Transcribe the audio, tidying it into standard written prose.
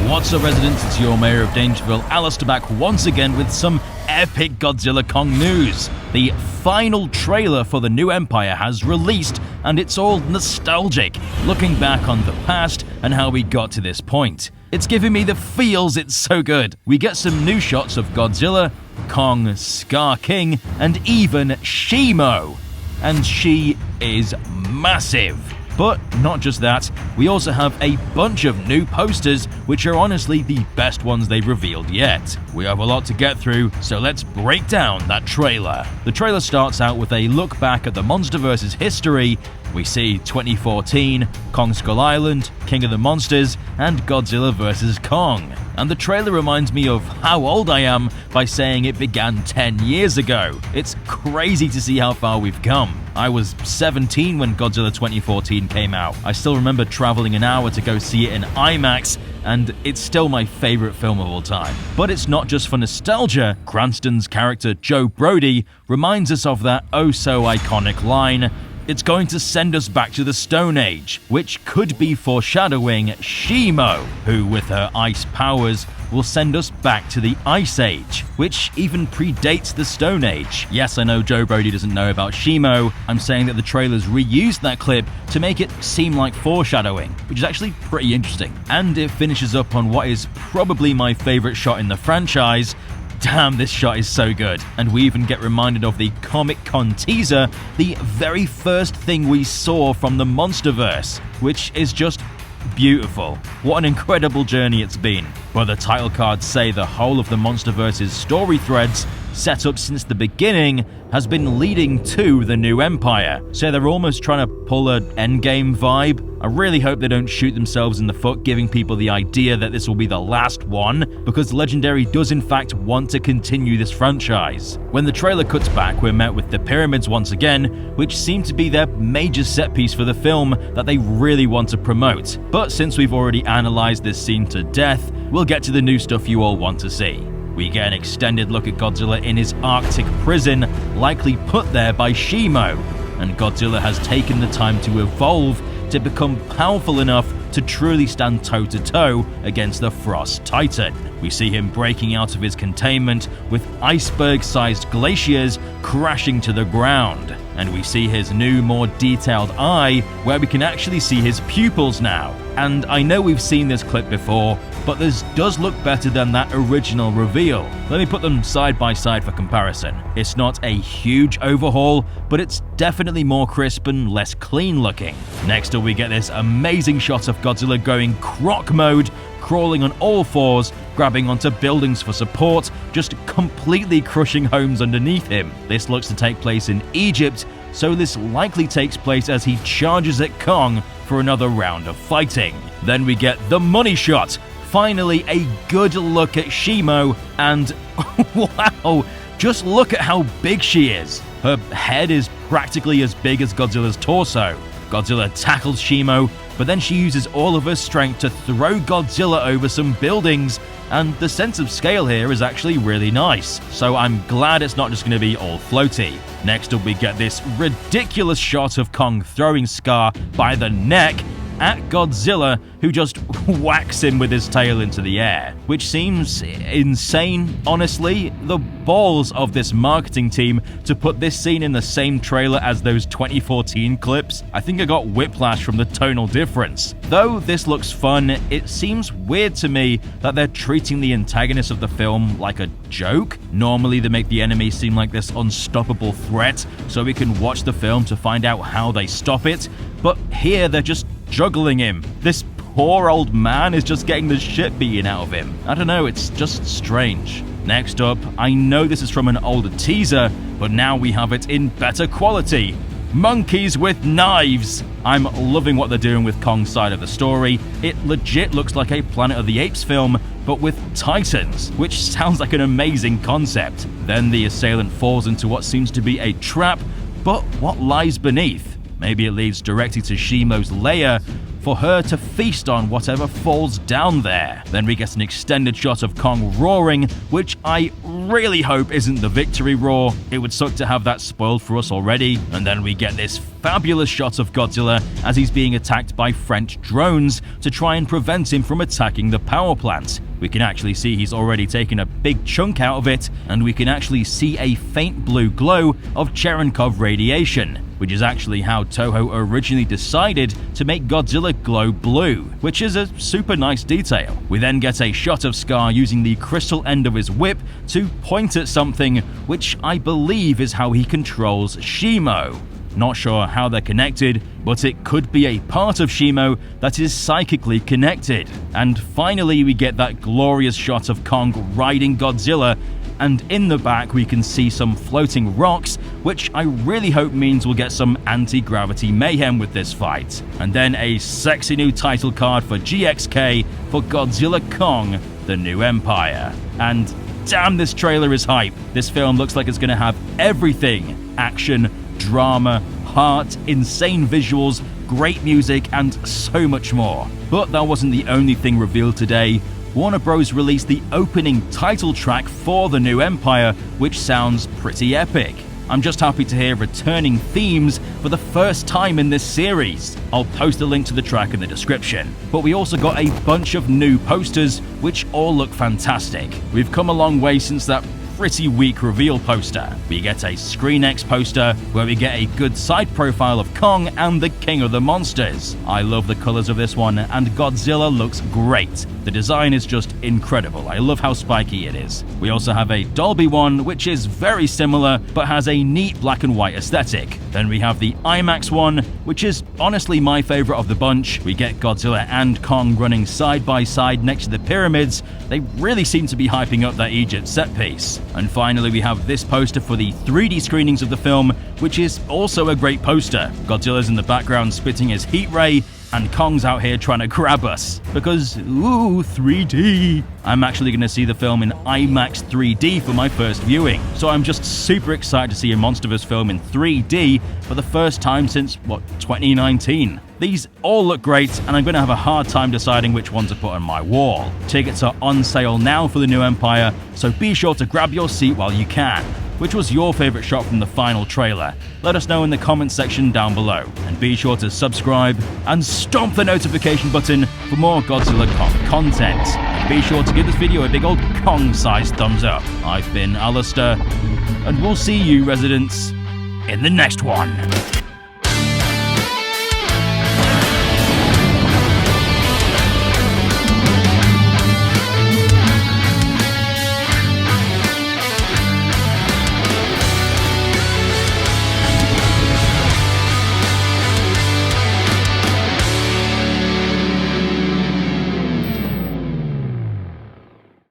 What's up, residents? It's your mayor of DangerVille, Alistair, back once again with some epic Godzilla Kong news. The final trailer for the new Empire has released, and it's all nostalgic, looking back on the past and how we got to this point. It's giving me the feels, it's so good. We get some new shots of Godzilla, Kong, Scar King, and even Shimo. And she is massive. But not just that, we also have a bunch of new posters, which are honestly the best ones they've revealed yet. We have a lot to get through, so let's break down that trailer. The trailer starts out with a look back at the MonsterVerse's history. We see 2014, Kong Skull Island, King of the Monsters, and Godzilla vs. Kong. And the trailer reminds me of how old I am by saying it began 10 years ago. It's crazy to see how far we've come. I was 17 when Godzilla 2014 came out. I still remember traveling an hour to go see it in IMAX, and it's still my favorite film of all time. But it's not just for nostalgia. Cranston's character Joe Brody reminds us of that oh so iconic line, "It's going to send us back to the Stone Age," which could be foreshadowing Shimo, who with her ice powers will send us back to the Ice Age, which even predates the Stone Age. Yes, I know Joe Brody doesn't know about Shimo. I'm saying that the trailers reused that clip to make it seem like foreshadowing, which is actually pretty interesting. And it finishes up on what is probably my favorite shot in the franchise. Damn, this shot is so good. And we even get reminded of the Comic-Con teaser, the very first thing we saw from the MonsterVerse, which is just beautiful. What an incredible journey it's been. But the title cards say the whole of the MonsterVerse's story threads, set up since the beginning, has been leading to the new Empire. So they're almost trying to pull an endgame vibe. I really hope they don't shoot themselves in the foot, giving people the idea that this will be the last one, because Legendary does in fact want to continue this franchise. When the trailer cuts back, we're met with the pyramids once again, which seem to be their major set piece for the film that they really want to promote. But since we've already analyzed this scene to death, we'll get to the new stuff you all want to see. We get an extended look at Godzilla in his Arctic prison, likely put there by Shimo, and Godzilla has taken the time to evolve to become powerful enough to truly stand toe-to-toe against the Frost Titan. We see him breaking out of his containment with iceberg-sized glaciers crashing to the ground. And we see his new, more detailed eye, where we can actually see his pupils now. And I know we've seen this clip before, but this does look better than that original reveal. Let me put them side by side for comparison. It's not a huge overhaul, but it's definitely more crisp and less clean looking. Next up, we get this amazing shot of Godzilla going croc mode, crawling on all fours, grabbing onto buildings for support, just completely crushing homes underneath him. This looks to take place in Egypt, so this likely takes place as he charges at Kong for another round of fighting. Then we get the money shot. Finally, a good look at Shimo, and wow, just look at how big she is. Her head is practically as big as Godzilla's torso. Godzilla tackles Shimo, but then she uses all of her strength to throw Godzilla over some buildings, and the sense of scale here is actually really nice. So I'm glad it's not just going to be all floaty. Next up, we get this ridiculous shot of Kong throwing Scar by the neck at Godzilla, who just whacks him with his tail into the air, which seems insane, honestly. The balls of this marketing team to put this scene in the same trailer as those 2014 clips. I think I got whiplash from the tonal difference. Though this looks fun, it seems weird to me that they're treating the antagonist of the film like a joke. Normally they make the enemy seem like this unstoppable threat, so we can watch the film to find out how they stop it, but here they're just juggling him. This poor old man is just getting the shit beaten out of him. I don't know, it's just strange. Next up, I know this is from an older teaser, but now we have it in better quality. Monkeys with knives! I'm loving what they're doing with Kong's side of the story. It legit looks like a Planet of the Apes film, but with titans, which sounds like an amazing concept. Then the assailant falls into what seems to be a trap, but what lies beneath? Maybe it leads directly to Shimo's lair for her to feast on whatever falls down there. Then we get an extended shot of Kong roaring, which I really hope isn't the victory roar. It would suck to have that spoiled for us already. And then we get this fabulous shot of Godzilla as he's being attacked by French drones to try and prevent him from attacking the power plant. We can actually see he's already taken a big chunk out of it, and we can actually see a faint blue glow of Cherenkov radiation, which is actually how Toho originally decided to make Godzilla glow blue, which is a super nice detail. We then get a shot of Scar using the crystal end of his whip to point at something, which I believe is how he controls Shimo. Not sure how they're connected, but it could be a part of Shimo that is psychically connected. And finally we get that glorious shot of Kong riding Godzilla, and in the back we can see some floating rocks, which I really hope means we'll get some anti-gravity mayhem with this fight. And then a sexy new title card for GXK for Godzilla Kong: The New Empire. And damn, this trailer is hype. This film looks like it's gonna have everything: action, drama, heart, insane visuals, great music, and so much more. But that wasn't the only thing revealed today. Warner Bros. Released the opening title track for The New Empire, which sounds pretty epic. I'm just happy to hear returning themes for the first time in this series. I'll post a link to the track in the description. But we also got a bunch of new posters, which all look fantastic. We've come a long way since that pretty weak reveal poster. We get a ScreenX poster where we get a good side profile of Kong and the King of the Monsters. I love the colors of this one, and Godzilla looks great. The design is just incredible. I love how spiky it is. We also have a Dolby one, which is very similar but has a neat black and white aesthetic. Then we have the IMAX one, which is honestly my favorite of the bunch. We get Godzilla and Kong running side by side next to the pyramids. They really seem to be hyping up that Egypt set piece. And finally we have this poster for the 3D screenings of the film, which is also a great poster. Godzilla's in the background spitting his heat ray, and Kong's out here trying to grab us. Because, ooh, 3D. I'm actually going to see the film in IMAX 3D for my first viewing. So I'm just super excited to see a MonsterVerse film in 3D for the first time since, 2019. These all look great, and I'm going to have a hard time deciding which one to put on my wall. Tickets are on sale now for The New Empire, so be sure to grab your seat while you can. Which was your favorite shot from the final trailer? Let us know in the comments section down below. And be sure to subscribe and stomp the notification button for more Godzilla Kong content. And be sure to give this video a big old Kong-sized thumbs up. I've been Alistair, and we'll see you, residents, in the next one.